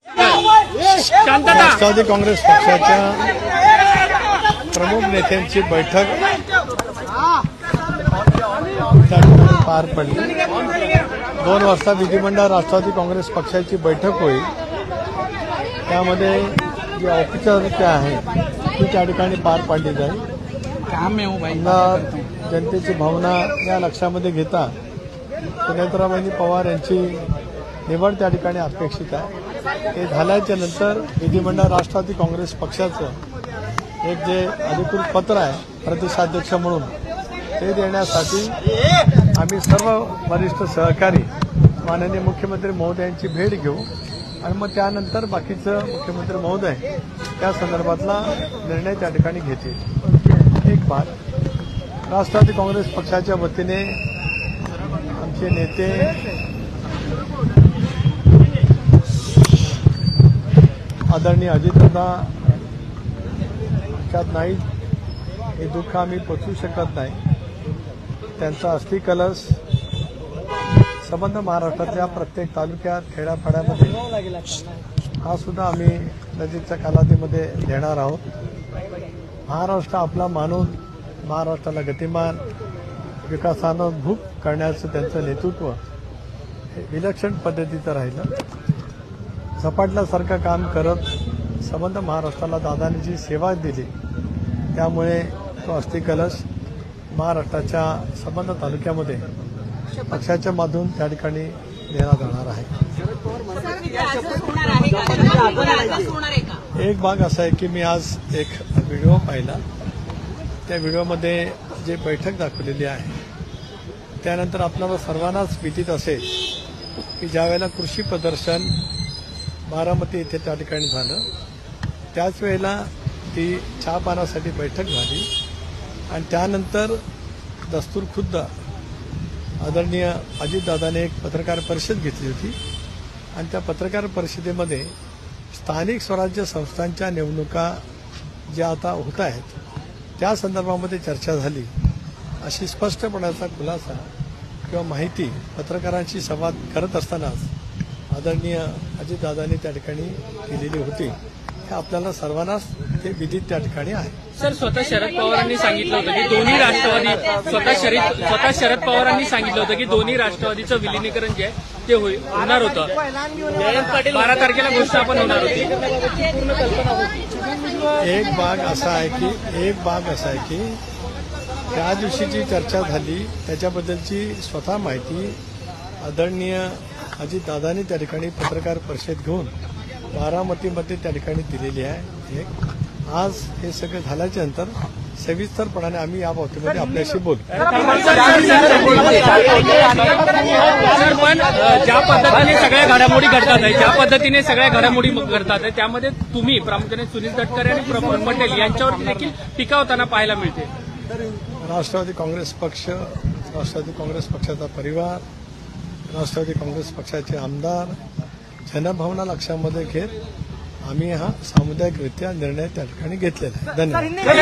राष्ट्रवादी काँग्रेस पक्षाच्या प्रमुख नेत्यांची बैठक पार पडली। 2 वाजता विधिमंडळ राष्ट्रवादी काँग्रेस पक्षाची बैठक होईल। त्यामध्ये जी औपचारिकता आहे ती त्या ठिकाणी पार पाडली जाईल। जनतेची भावना या लक्षामध्ये घेता सुनेत्राबाई पवार यांची निवड त्या ठिकाणी अपेक्षित आहे। ते झाल्याच्या नंतर विधिमंडळ राष्ट्रवादी काँग्रेस पक्षाचं एक जे अधिकृत पत्र आहे प्रदेशाध्यक्ष म्हणून ते देण्यासाठी आम्ही सर्व वरिष्ठ सहकारी माननीय मुख्यमंत्री महोदयांची भेट घेऊ आणि मग त्यानंतर बाकीचं मुख्यमंत्री महोदय त्या संदर्भातला निर्णय त्या ठिकाणी घेतील। एक बात, राष्ट्रवादी काँग्रेस पक्षाच्या वतीने आमचे नेते आदरणीय अजितदादा लक्षात नाही, हे दुःख आम्ही पचवू शकत नाही। त्यांचा अस्थि कलश संबंध महाराष्ट्रातल्या प्रत्येक तालुक्यात खेड्यापाड्यामध्ये हा सुद्धा आम्ही नजीकच्या कालावधीमध्ये देणार आहोत। महाराष्ट्र आपला मानून महाराष्ट्राला गतिमान विकासानं भूक करण्याचं त्यांचं नेतृत्व हे विलक्षण पद्धतीचं राहिलं। झपाटल्यासारखं काम करत संबंध महाराष्ट्राला दादांनी जी सेवा दिली त्यामुळे तो अस्थि कलश महाराष्ट्राच्या संबंध तालुक्यामध्ये पक्षाच्या माध्यमातून त्या ठिकाणी देण्यात जाणार आहे। एक भाग असा आहे की मी आज एक व्हिडिओ पाहिला, त्या व्हिडिओमध्ये जे बैठक दाखवलेली आहे त्यानंतर आपल्याला सर्वांनाच विदित असेल की ज्यावेळेला कृषी प्रदर्शन बारामती येथे त्या ठिकाणी झालं त्याच वेळेला ती चहापानासाठी बैठक झाली आणि त्यानंतर दस्तूर खुद्द आदरणीय अजितदादाने एक पत्रकार परिषद घेतली होती आणि त्या पत्रकार परिषदेमध्ये स्थानिक स्वराज्य संस्थांच्या निवडणुका ज्या आता होत आहेत त्या संदर्भामध्ये चर्चा झाली अशी स्पष्टपणाचा खुलासा किंवा माहिती पत्रकारांशी संवाद करत असतानाच आदरणीय अजितदादांनी त्या ठिकाणी केलेली होती। हे आपल्याला सर्वांनाच ते विदित त्या ठिकाणी आहे। सर, स्वतः शरद पवारांनी सांगितलं होतं की दोन्ही राष्ट्रवादी स्वतः शरद पवारांनी सांगितलं होतं की दोन्ही राष्ट्रवादीचं विलिनीकरण जे आहे ते होणार होतं। 12 तारखेला घोषणा पण होणार होती। पूर्ण कल्पना होती। एक भाग असा आहे की त्या दिवशी जी चर्चा झाली त्याच्याबद्दलची स्वतः माहिती आदरणीय अजितदादांनी त्या ठिकाणी पत्रकार परिषद घेऊन बारामतीमध्ये त्या ठिकाणी दिलेली आहे। आज हे सगळं झाल्याच्या नंतर सविस्तरपणाने आम्ही या बाबतीमध्ये आपल्याशी बोलू। पण ज्या पद्धतीने सगळ्या घडामोडी घडतात आहे, ज्या पद्धतीने सगळ्या घडामोडी घडतात आहे त्यामध्ये तुम्ही प्रामुख्याने सुनील तटकरे आणि प्रफुल्ल पटेल यांच्यावर देखील टीका होताना पाहायला मिळते। राष्ट्रवादी काँग्रेस पक्ष, राष्ट्रवादी काँग्रेस पक्षाचा परिवार, राष्ट्रवादी काँग्रेस पक्षाचे आमदार जनभावना लक्षामध्ये घेत आम्ही हा सामुदायिकरित्या निर्णय त्या ठिकाणी घेतलेला आहे। धन्यवाद।